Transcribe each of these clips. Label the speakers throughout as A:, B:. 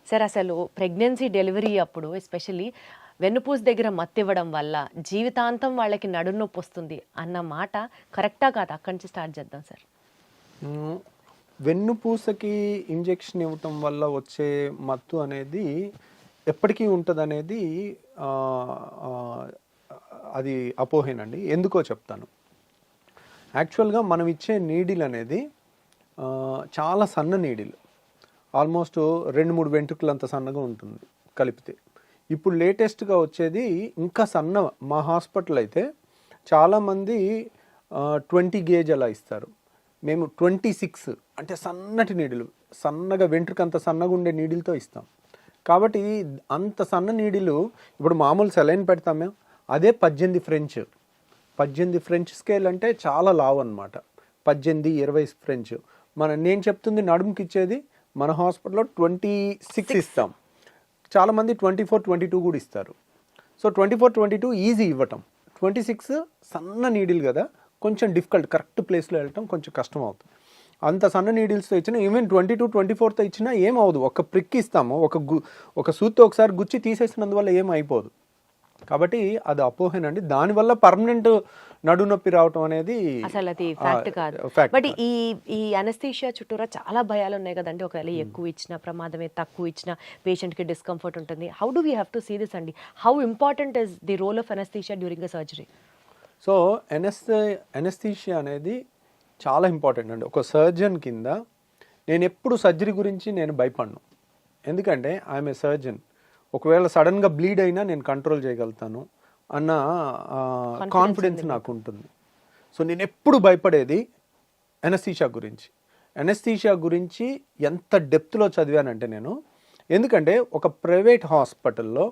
A: Sir అసలు pregnancy delivery అప్పుడు especially వెన్నుపూస దగ్గర మత్తివ్వడం వల్ల జీవితాంతం వాళ్ళకి నడునొప్పి వస్తుంది అన్న మాట కరెక్టా కాదా? అక్కడి నుంచి స్టార్ట్ చేద్దాం సార్.
B: వెన్నుపూసకి ఇంజెక్షన్ ఇవ్వటం వల్ల వచ్చే మత్తు అనేది ఎప్పటికీ ఉంటుంది అనేది అది అపోహేనండి. ఎందుకో చెప్తాను. యాక్చువల్గా మనం ఇచ్చే నీడిల్ అనేది చాలా సన్న నీడిల్, ఆల్మోస్ట్ 2-3 వెంట్రుకలు అంత సన్నగా ఉంటుంది కలిపితే. ఇప్పుడు లేటెస్ట్గా వచ్చేది ఇంకా సన్న. మా హాస్పిటల్ అయితే చాలామంది 20 గేజ్ అలా ఇస్తారు. మేము 26 అంటే సన్నటి నీడిలు, సన్నగా వెంట్రుక అంత సన్నగా ఉండే నీడిల్తో ఇస్తాం. కాబట్టి అంత సన్న నీడిలు ఇప్పుడు మామూలు సెలైన్ పెడతాం మేము, అదే 18 ఫ్రెంచ్. 18 ఫ్రెంచ్ స్కేల్ అంటే చాలా లావు అనమాట. 18-20 ఫ్రెంచ్. నేను చెప్తుంది నడుముకి ఇచ్చేది మన హాస్పిటల్లో 26 ఇస్తాం. చాలామంది 24-22 కూడా ఇస్తారు. సో 24-22 ఈజీ ఇవ్వటం, 26 సన్న నీడిల్ కదా, కొంచెం డిఫికల్ట్, కరెక్ట్ ప్లేస్లో వెళ్ళటం కొంచెం కష్టం అవుతుంది. అంత సన్న నీడిల్స్తో ఇచ్చినా, ఈవెన్ 22-24తో ఇచ్చినా ఏమవుదు. ఒక ప్రిక్ ఇస్తాము, ఒక సూత్తో ఒకసారి గుచ్చి తీసేసినందువల్ల ఏం అయిపోదు. కాబట్టి అది అపోహేనండి. దానివల్ల పర్మనెంట్ నడునొప్పి రావటం అనేది
A: అసలు అది ఫ్యాక్ట్ కాదు. బట్ ఈ అనస్థీషియా చుట్టూరా చాలా భయాలు ఉన్నాయి కదండి. ఒకవేళ ఎక్కువ ఇచ్చిన ప్రమాదమే, తక్కువ ఇచ్చిన పేషెంట్కి డిస్కంఫర్ట్ ఉంటుంది. How do we have to see this అండి? How important is the role of anaesthesia during a surgery?
B: So anaesthesia అనేది చాలా ఇంపార్టెంట్ అండి. ఒక సర్జన్ కింద నేను ఎప్పుడు సర్జరీ గురించి నేను భయపడను. ఎందుకంటే ఐఎమ్ ఏ సర్జన్. ఒకవేళ సడన్గా బ్లీడ్ అయినా నేను కంట్రోల్ చేయగలుగుతాను అన్న కాన్ఫిడెన్స్ నాకు ఉంటుంది. సో నేను ఎప్పుడు భయపడేది అనస్థీషియా గురించి. అనస్థీషియా గురించి ఎంత డెప్త్లో చదివానంటే నేను, ఎందుకంటే ఒక ప్రైవేట్ హాస్పిటల్లో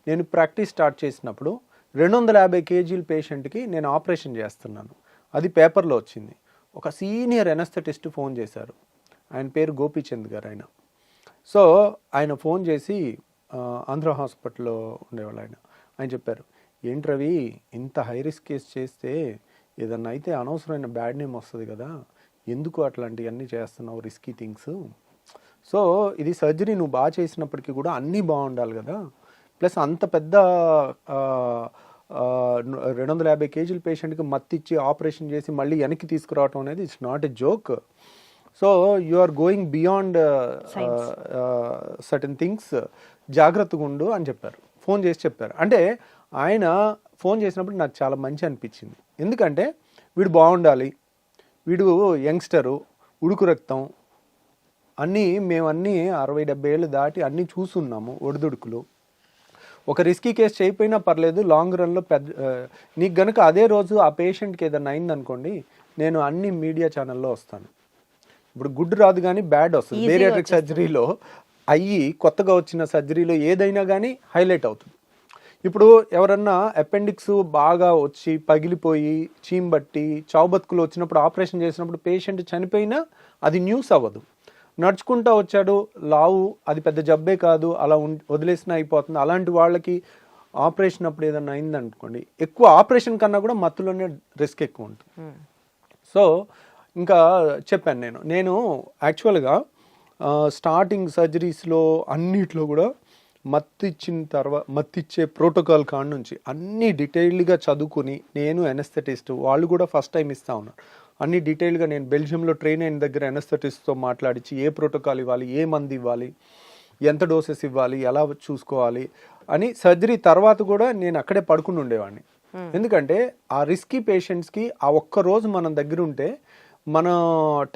B: నేను ప్రాక్టీస్ స్టార్ట్ చేసినప్పుడు 250 kg పేషెంట్కి నేను ఆపరేషన్ చేస్తున్నాను. అది పేపర్లో వచ్చింది. ఒక సీనియర్ ఎనస్థెటిస్ట్ ఫోన్ చేశారు. ఆయన పేరు గోపీచంద్ గారు. సో ఆయన ఫోన్ చేసి, ఆంధ్ర హాస్పిటల్లో ఉండేవాళ్ళు ఆయన చెప్పారు, ఏంటి రవి, ఇంత హై రిస్క్ కేసు చేస్తే ఏదన్నా అయితే అనవసరమైన బ్యాడ్ నేమ్ వస్తుంది కదా, ఎందుకు అట్లాంటివన్నీ చేస్తున్నావు, రిస్కీ థింగ్స్. సో ఇది సర్జరీ నువ్వు బాగా చేసినప్పటికీ కూడా అన్నీ బాగుండాలి కదా, ప్లస్ అంత పెద్ద 250 kg పేషెంట్కి మత్తిచ్చి ఆపరేషన్ చేసి మళ్ళీ వెనక్కి తీసుకురావటం అనేది it's not a joke. So you are going beyond certain things, జాగ్రత్తగా ఉండు అని చెప్పారు. ఫోన్ చేసి చెప్పారు. అంటే ఆయన ఫోన్ చేసినప్పుడు నాకు చాలా మంచి అనిపించింది. ఎందుకంటే వీడు బాగుండాలి, వీడు యంగ్స్టరు, ఉడుకు రక్తం, మేమన్నీ 60-70 ఏళ్ళు దాటి అన్నీ చూస్తున్నాము, ఒడిదుడుకులు. ఒక రిస్కీ కేసు చేయకపోయినా పర్లేదు, లాంగ్ రన్లో నీకు గనుక అదే రోజు ఆ పేషెంట్కి ఏదైనా అయిందనుకోండి, నేను అన్ని మీడియా ఛానల్లో వస్తాను. ఇప్పుడు గుడ్ రాదు కానీ బ్యాడ్ వస్తుంది. బేరియాట్రిక్ సర్జరీలో కొత్తగా వచ్చిన సర్జరీలో ఏదైనా కానీ హైలైట్ అవుతుంది. ఇప్పుడు ఎవరన్నా అపెండిక్స్ బాగా వచ్చి పగిలిపోయి చీంబట్టి చావుబతుకులు వచ్చినప్పుడు ఆపరేషన్ చేసినప్పుడు పేషెంట్ చనిపోయినా అది న్యూస్ అవ్వదు. నడుచుకుంటూ వచ్చాడు, లావు, అది పెద్ద జబ్బే కాదు, అలా వదిలేసిన అయిపోతుంది. అలాంటి వాళ్ళకి ఆపరేషన్ అప్పుడు ఏదన్నా అయిందనుకోండి, ఎక్కువ ఆపరేషన్ కన్నా కూడా మత్తులోనే రిస్క్ ఎక్కువ ఉంటుంది. సో ఇంకా చెప్పాను నేను యాక్చువల్గా స్టార్టింగ్ సర్జరీస్లో అన్నిట్లో కూడా మత్తిచ్చే ప్రోటోకాల్ కాడ నుంచి అన్నీ డీటెయిల్డ్గా చదువుకుని, నేను ఎనస్థెటిస్ట్, వాళ్ళు కూడా ఫస్ట్ టైం ఇస్తా ఉన్నారు, అన్ని డీటెయిల్గా నేను బెల్జియంలో ట్రైన్ అయిన దగ్గర ఎనస్థెటిస్ట్తో మాట్లాడించి ఏ ప్రోటోకాల్ ఇవ్వాలి, ఏ మందు ఇవ్వాలి, ఎంత డోసెస్ ఇవ్వాలి, ఎలా చూసుకోవాలి అని సర్జరీ తర్వాత కూడా నేను అక్కడే పడుకుని ఉండేవాడిని. ఎందుకంటే ఆ రిస్కీ పేషెంట్స్కి ఆ ఒక్కరోజు మనం దగ్గర ఉంటే, మన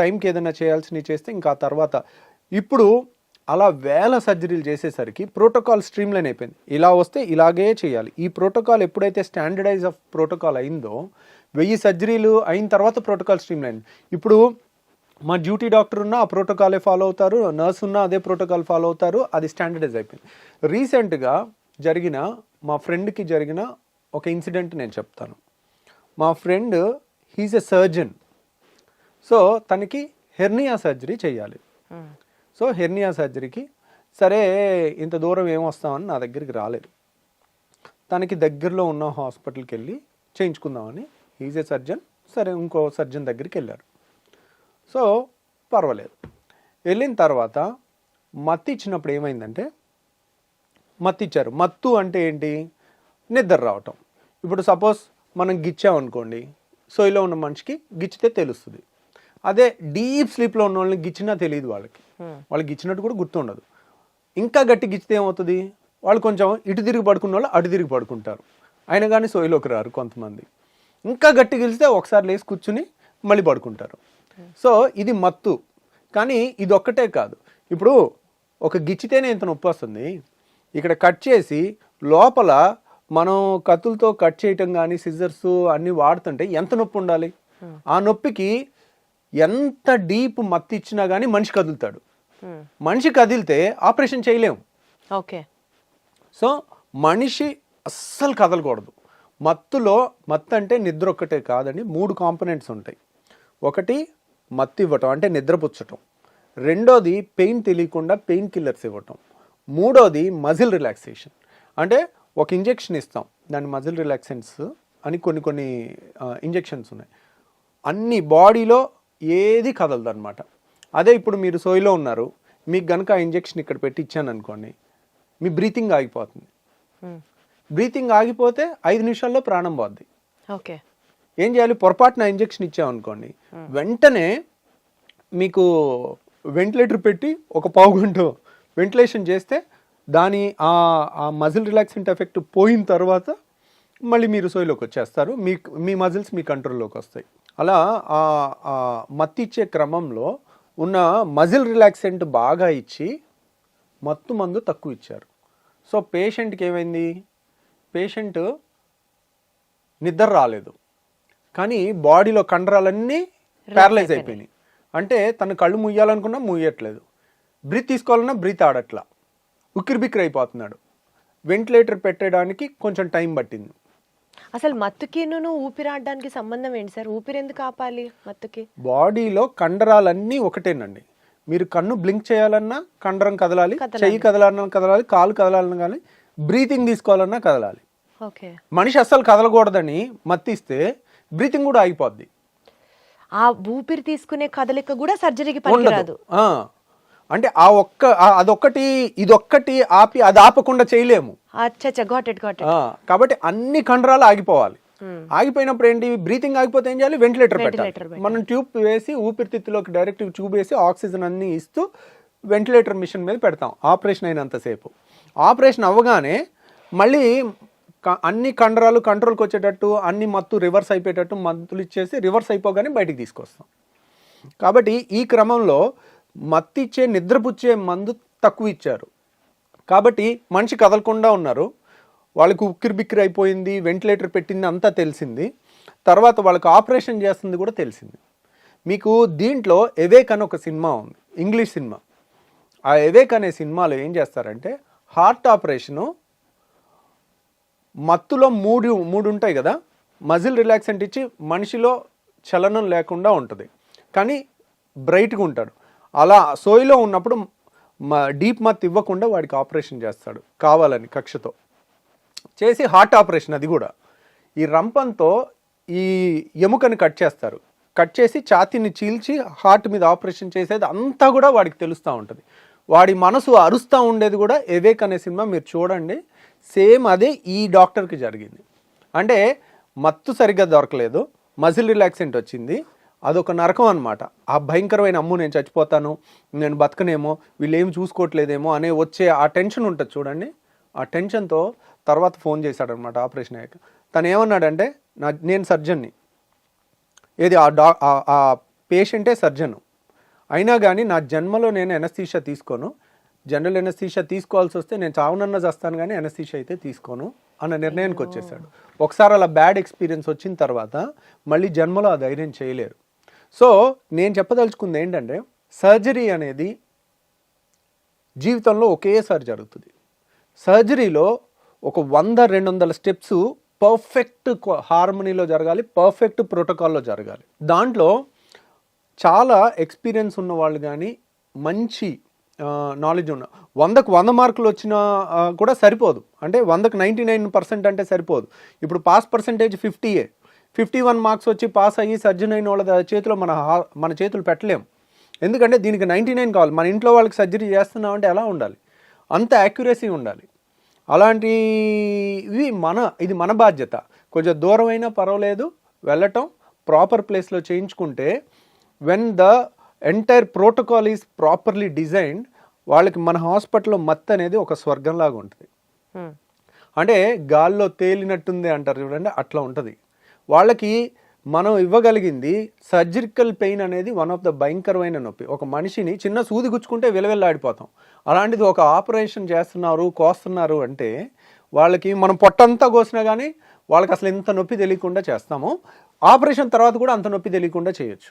B: టైంకి ఏదైనా చేయాల్సినవి చేస్తే ఇంకా ఆ తర్వాత, ఇప్పుడు అలా వేల సర్జరీలు చేసేసరికి ప్రోటోకాల్ స్ట్రీమ్లైన్ అయిపోయింది. ఇలా వస్తే ఇలాగే చేయాలి. ఈ ప్రోటోకాల్ ఎప్పుడైతే స్టాండర్డైజ్ ఆఫ్ ప్రోటోకాల్ అయిందో, 1000 సర్జరీలు అయిన తర్వాత ప్రోటోకాల్ స్ట్రీమ్లైన్. ఇప్పుడు మా డ్యూటీ డాక్టర్ ఉన్నా ఆ ప్రోటోకాలే ఫాలో అవుతారు, నర్స్ ఉన్నా అదే ప్రోటోకాల్ ఫాలో అవుతారు, అది స్టాండర్డైజ్ అయిపోయింది. రీసెంట్గా మా ఫ్రెండ్కి జరిగిన ఒక ఇన్సిడెంట్ నేను చెప్తాను. మా friend he's a surgeon. So తనకి హెర్నియా సర్జరీ చేయాలి. సో హెర్నియా సర్జరీకి సరే ఇంత దూరం ఏమొస్తామని నా దగ్గరికి రాలేదు. తనకి దగ్గరలో ఉన్న హాస్పిటల్కి వెళ్ళి చేయించుకుందామని, హీజ్ ఏ సర్జన్, సరే ఇంకో సర్జన్ దగ్గరికి వెళ్ళారు. సో పర్వాలేదు. వెళ్ళిన తర్వాత మత్తు ఇచ్చినప్పుడు ఏమైందంటే మత్తు ఇచ్చారు. మత్తు అంటే ఏంటి? నిద్ర రావటం. ఇప్పుడు సపోజ్ మనం గిచ్చామనుకోండి, సోయిలో ఉన్న మనిషికి గిచ్చితే తెలుస్తుంది. అదే డీప్ స్లీప్లో ఉన్న వాళ్ళని గిచ్చినా తెలియదు వాళ్ళకి గిచ్చినట్టు కూడా గుర్తుండదు. ఇంకా గట్టి గిచ్చితే ఏమవుతుంది? వాళ్ళు కొంచెం ఇటు తిరిగి పడుకున్న వాళ్ళు అటు తిరిగి పడుకుంటారు, అయినా కానీ సోయిలోకి రారు కొంతమంది. ఇంకా గట్టి గెలిస్తే ఒకసారి లేచి కూర్చుని మళ్ళీ పడుకుంటారు. సో ఇది మత్తు. కానీ ఇది ఒక్కటే కాదు. ఇప్పుడు ఒక గిచ్చితేనే ఇంత నొప్పి వస్తుంది. ఇక్కడ కట్ చేసి లోపల మనం కత్తులతో కట్ చేయటం కానీ సిజర్స్ అన్నీ వాడుతుంటే ఎంత నొప్పి ఉండాలి? ఆ నొప్పికి ఎంత డీప్ మత్తు ఇచ్చినా కానీ మనిషి కదులుతాడు. మనిషి కదిలితే ఆపరేషన్ చేయలేము.
A: ఓకే.
B: సో మనిషి అస్సలు కదలకూడదు. మత్తు అంటే నిద్ర ఒక్కటే కాదండి, 3 కాంపోనెంట్స్ ఉంటాయి. ఒకటి మత్తు ఇవ్వటం అంటే నిద్రపుచ్చటం, రెండోది పెయిన్ తెలియకుండా పెయిన్ కిల్లర్స్ ఇవ్వటం, మూడోది మజిల్ రిలాక్సేషన్. అంటే ఒక ఇంజెక్షన్ ఇస్తాం, దాని మజిల్ రిలాక్సెంట్స్ అని కొన్ని ఇంజెక్షన్స్ ఉన్నాయి. అన్ని బాడీలో ఏది కదలదు అనమాట. అదే ఇప్పుడు మీరు సోయిలో ఉన్నారు, మీకు గనుక ఆ ఇంజెక్షన్ ఇక్కడ పెట్టి ఇచ్చాను అనుకోండి, మీ బ్రీతింగ్ ఆగిపోతుంది. బ్రీతింగ్ ఆగిపోతే 5 నిమిషాల్లో ప్రాణం పోద్ది.
A: ఓకే. ఏం
B: చేయాలి? పొరపాటున ఇంజెక్షన్ ఇచ్చామనుకోండి, వెంటనే మీకు వెంటిలేటర్ పెట్టి ఒక పావు గంట వెంటిలేషన్ చేస్తే దాని ఆ మజిల్ రిలాక్సెంట్ ఎఫెక్ట్ పోయిన తర్వాత మళ్ళీ మీరు సోయిలోకి వచ్చేస్తారు. మీ మజిల్స్ మీ కంట్రోల్లోకి వస్తాయి. అలా మత్తు ఇచ్చే క్రమంలో ఉన్న మజిల్ రిలాక్సెంట్ బాగా ఇచ్చి మత్తు మందు తక్కువ ఇచ్చారు. సో పేషెంట్కి ఏమైంది? పేషెంట్ నిద్ర రాలేదు, కానీ బాడీలో కండరాలన్నీ ప్యారలైజ్ అయిపోయినాయి. అంటే తను కళ్ళు ముయ్యాలనుకున్నా ముయ్యట్లేదు, బ్రీత్ తీసుకోవాలన్నా బ్రీత్ ఆడట్లా, ఉక్కిరిబిక్కిరి అయిపోతున్నాడు. వెంటిలేటర్ పెట్టడానికి కొంచెం టైం పట్టింది.
A: అసలు మత్తుకి ఊపిరాడడానికి సంబంధం ఏంటి సార్? ఊపిరి ఎందుకు ఆపాలి మత్తుకి?
B: బాడీలో కండరాలన్నీ ఒకటేనండి. మీరు కన్ను బ్లింక్ చేయాలన్నా కండరం కదలాలి, చెయ్యి కదలాలన్నా కదలాలి, కాలు కదలాలన్నా కానీ, బ్రీతింగ్ తీసుకోవాలన్నా కదలాలి.
A: ఓకే.
B: మనిషి అస్సలు కదలకూడదని మత్తిస్తే బ్రీతింగ్ కూడా ఆగిపోద్ది.
A: ఆ ఊపిరి తీసుకునే కదలిక కూడా సర్జరీకి పనికిరాదు.
B: అంటే అదొక్కటి ఇదొక్కటి ఆపి అది ఆపకుండా చేయలేము. కాబట్టి అన్ని కండరాలు ఆగిపోవాలి. ఆగిపోయినప్పుడు ఏంటి? బ్రీతింగ్ ఆగిపోతే ఏం చేయాలి? వెంటిలేటర్ పెట్టాలి. మనం ట్యూబ్ వేసి ఊపిరితిత్తులోకి డైరెక్ట్ ట్యూబ్ వేసి ఆక్సిజన్ అన్ని ఇస్తూ వెంటిలేటర్ మిషన్ మీద పెడతాం ఆపరేషన్ అయినంతసేపు. ఆపరేషన్ అవ్వగానే మళ్ళీ అన్ని కండరాలు కంట్రోల్కి వచ్చేటట్టు, అన్ని మత్తు రివర్స్ అయిపోయేటట్టు మందులు ఇచ్చేసి రివర్స్ అయిపోగానే బయటికి తీసుకొస్తాం. కాబట్టి ఈ క్రమంలో మత్తిచ్చే నిద్రపుచ్చే మందు తక్కువ ఇచ్చారు. కాబట్టి మనిషి కదలకుండా ఉన్నారు, వాళ్ళకు ఉక్కిరిబిక్కిరి అయిపోయింది, వెంటిలేటర్ పెట్టింది అంతా తెలిసింది. తర్వాత వాళ్ళకి ఆపరేషన్ చేస్తుంది కూడా తెలిసింది. మీకు దీంట్లో ఎవేక్ అని ఒక సినిమా ఉంది, ఇంగ్లీష్ సినిమా. ఆ ఎవేక్ అనే సినిమాలో ఏం చేస్తారంటే హార్ట్ ఆపరేషను మత్తులో మూడు ఉంటాయి కదా, మజిల్ రిలాక్సెంట్ ఇచ్చి మనిషిలో చలనం లేకుండా ఉంటుంది, కానీ బ్రైట్గా ఉంటాడు. అలా సోయిలో ఉన్నప్పుడు డీప్ మత్తు ఇవ్వకుండా వాడికి ఆపరేషన్ చేస్తాడు కావాలని, కక్షతో చేసి హార్ట్ ఆపరేషన్. అది కూడా ఈ రంపంతో ఈ ఎముకని కట్ చేస్తారు, కట్ చేసి ఛాతీని చీల్చి హార్ట్ మీద ఆపరేషన్ చేసేది అంతా కూడా వాడికి తెలుస్తూ ఉంటుంది. వాడి మనసు అరుస్తూ ఉండేది కూడా ఎవేక్ అనే సినిమా మీరు చూడండి. సేమ్ అదే ఈ డాక్టర్కి జరిగింది. అంటే మత్తు సరిగ్గా దొరకలేదు, మజిల్ రిలాక్సెంట్ వచ్చింది, అదొక నరకం అనమాట. ఆ భయంకరమైన అమ్ము నేను చచ్చిపోతాను, నేను బతకనేమో, వీళ్ళు ఏమి చూసుకోవట్లేదేమో అనే వచ్చే ఆ టెన్షన్ ఉంటుంది చూడండి. ఆ టెన్షన్తో తర్వాత ఫోన్ చేశాడనమాట ఆపరేషన్ అయ్యాక. తను ఏమన్నాడంటే నేను సర్జన్ని, ఏది ఆ పేషెంటే సర్జను, అయినా కానీ నా జన్మలో నేను ఎనస్థీషియా తీసుకోను, జనరల్ ఎనస్థీషియా తీసుకోవాల్సి వస్తే నేను చావునన్నా చేస్తాను కానీ ఎనస్థీషియా అయితే తీసుకోను అన్న నిర్ణయానికి వచ్చేసాడు. ఒకసారి అలా బ్యాడ్ ఎక్స్పీరియన్స్ వచ్చిన తర్వాత మళ్ళీ జన్మలో ఆ ధైర్యం చేయలేరు. సో నేను చెప్పదలుచుకుంది ఏంటంటే సర్జరీ అనేది జీవితంలో ఒకేసారి జరుగుతుంది. సర్జరీలో ఒక 100-200 స్టెప్స్ పర్ఫెక్ట్ హార్మనీలో జరగాలి, పర్ఫెక్ట్ ప్రోటోకాల్లో జరగాలి. దాంట్లో చాలా ఎక్స్పీరియన్స్ ఉన్న వాళ్ళు కానీ, మంచి నాలెడ్జ్ ఉన్న 100కు 100 మార్కులు వచ్చినా కూడా సరిపోదు. అంటే 100కు 99% అంటే సరిపోదు. ఇప్పుడు పాస్ పర్సంటేజ్ 50, 51 మార్క్స్ వచ్చి పాస్ అయ్యి సర్జన్ అయిన వాళ్ళ చేతిలో మన చేతులు పెట్టలేము. ఎందుకంటే దీనికి 99 కావాలి. మన ఇంట్లో వాళ్ళకి సర్జరీ చేస్తున్నాం అంటే ఎలా ఉండాలి, అంత యాక్యురసీ ఉండాలి. అలాంటివి ఇది మన బాధ్యత. కొంచెం దూరం అయినా పర్వాలేదు, వెళ్ళటం ప్రాపర్ ప్లేస్లో చేయించుకుంటే when the entire protocol is properly designed, వాళ్ళకి మన హాస్పిటల్లో మత్తు అనేది ఒక స్వర్గంలాగా ఉంటుంది. అంటే గాల్లో తేలినట్టుంది అంటారు చూడండి, అట్లా ఉంటుంది. వాళ్ళకి మనం ఇవ్వగలిగింది సర్జికల్ పెయిన్ అనేది వన్ ఆఫ్ ద భయంకరమైన నొప్పి. ఒక మనిషిని చిన్న సూది గుచ్చుకుంటే విలవిల్లాడిపోతాం. అలాంటిది ఒక ఆపరేషన్ చేస్తున్నారు, కోస్తున్నారు అంటే వాళ్ళకి మనం పొట్టంతా కోసినా కానీ వాళ్ళకి అసలు ఎంత నొప్పి తెలియకుండా చేస్తాము. ఆపరేషన్ తర్వాత కూడా అంత నొప్పి తెలియకుండా చేయొచ్చు.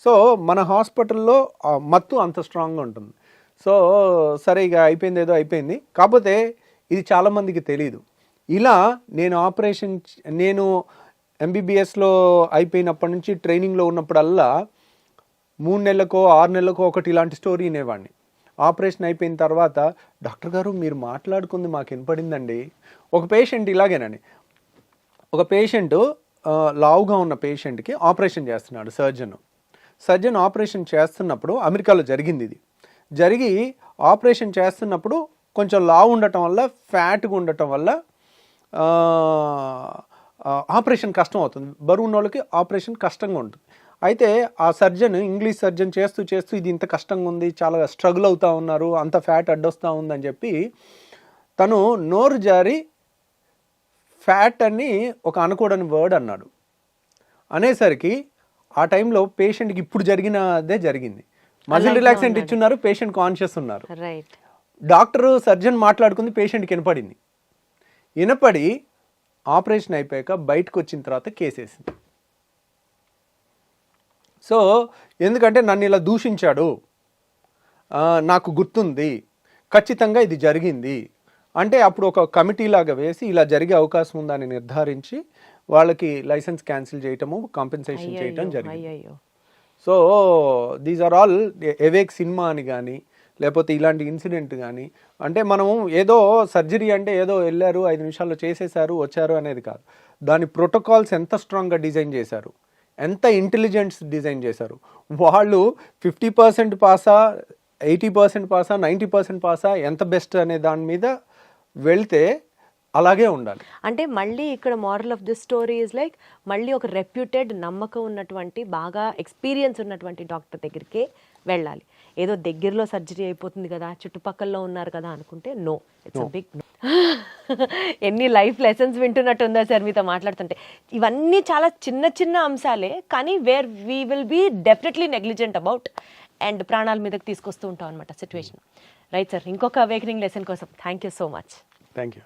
B: సో మన హాస్పిటల్లో మత్తు అంత స్ట్రాంగ్గా ఉంటుంది. సో సరే ఇక అయిపోయింది, ఏదో అయిపోయింది. కాకపోతే ఇది చాలామందికి తెలియదు. ఇలా నేను ఎంబీబీఎస్లో అయిపోయినప్పటి నుంచి ట్రైనింగ్లో ఉన్నప్పుడల్లా 3 నెలలకో 6 నెలలకో ఒకటి ఇలాంటి స్టోరీ వినేవాడిని. ఆపరేషన్ అయిపోయిన తర్వాత, డాక్టర్ గారు మీరు మాట్లాడుకుంది మాకు వినపడిందండి. ఒక పేషెంట్ ఇలాగేనండి, ఒక పేషెంట్ లావుగా ఉన్న పేషెంట్కి ఆపరేషన్ చేస్తున్నాడు సర్జన్ ఆపరేషన్ చేస్తున్నప్పుడు, అమెరికాలో జరిగింది ఇది, జరిగి ఆపరేషన్ చేస్తున్నప్పుడు కొంచెం లావు ఉండటం వల్ల, ఫ్యాట్గా ఉండటం వల్ల ఆపరేషన్ కష్టం అవుతుంది. బరువు ఉన్న వాళ్ళకి ఆపరేషన్ కష్టంగా ఉంటుంది. అయితే ఆ సర్జన్, ఇంగ్లీష్ సర్జన్ చేస్తూ ఇది ఇంత కష్టంగా ఉంది, చాలా స్ట్రగుల్ అవుతూ ఉన్నారు, అంత ఫ్యాట్ అడ్డొస్తూ ఉందని చెప్పి తను నోరు జారి ఫ్యాట్ అని ఒక అనకూడని వర్డ్ అన్నాడు. అనేసరికి ఆ టైంలో పేషెంట్కి ఇప్పుడు జరిగినదే జరిగింది. మజిల్ రిలాక్సెంట్ ఇచ్చున్నారు, పేషెంట్ కాన్షియస్ ఉన్నారు. డాక్టరు సర్జన్ మాట్లాడుకుంది పేషెంట్కి వినపడింది. వినపడి ఆపరేషన్ అయిపోయాక బయటకు వచ్చిన తర్వాత కేసేసింది. సో ఎందుకంటే నన్ను ఇలా దూషించాడు, నాకు గుర్తుంది, ఖచ్చితంగా ఇది జరిగింది అంటే అప్పుడు ఒక కమిటీ లాగా వేసి ఇలా జరిగే అవకాశం ఉందని నిర్ధారించి వాళ్ళకి లైసెన్స్ క్యాన్సిల్ చేయటము, కాంపెన్సేషన్ చేయటం జరిగింది. So these are all awake cinema అని కానీ లేకపోతే ఇలాంటి ఇన్సిడెంట్ కానీ, అంటే మనం ఏదో సర్జరీ అంటే ఏదో వెళ్ళారు 5 నిమిషాల్లో చేసేసారు వచ్చారు అనేది కాదు. దాని ప్రోటోకాల్స్ ఎంత స్ట్రాంగ్గా డిజైన్ చేశారు, ఎంత ఇంటెలిజెన్స్ డిజైన్ చేశారు. వాళ్ళు 50% పాసా, 80% పాసా, 90% పాసా, ఎంత బెస్ట్ అనే దాని మీద వెళ్తే అలాగే ఉండాలి.
A: అంటే మళ్ళీ ఇక్కడ moral of this story is like, మళ్ళీ ఒక రెప్యూటెడ్, నమ్మకం ఉన్నటువంటి, బాగా ఎక్స్పీరియన్స్ ఉన్నటువంటి డాక్టర్ దగ్గరికే వెళ్ళాలి. ఏదో దగ్గరలో సర్జరీ అయిపోతుంది కదా, చుట్టుపక్కల ఉన్నారు కదా అనుకుంటే no, it's a big no. ఎన్ని లైఫ్ లెసన్స్ వింటున్నట్టు ఉందా సార్ మీతో మాట్లాడుతుంటే. ఇవన్నీ చాలా చిన్న చిన్న అంశాలే, కానీ where we will be definitely negligent about and ప్రాణాల మీదకి తీసుకొస్తూ ఉంటాం అనమాట సిచ్యువేషన్. రైట్ సార్, ఇంకొక అవేకనింగ్ లెసన్ కోసం thank you so much.
B: Thank you.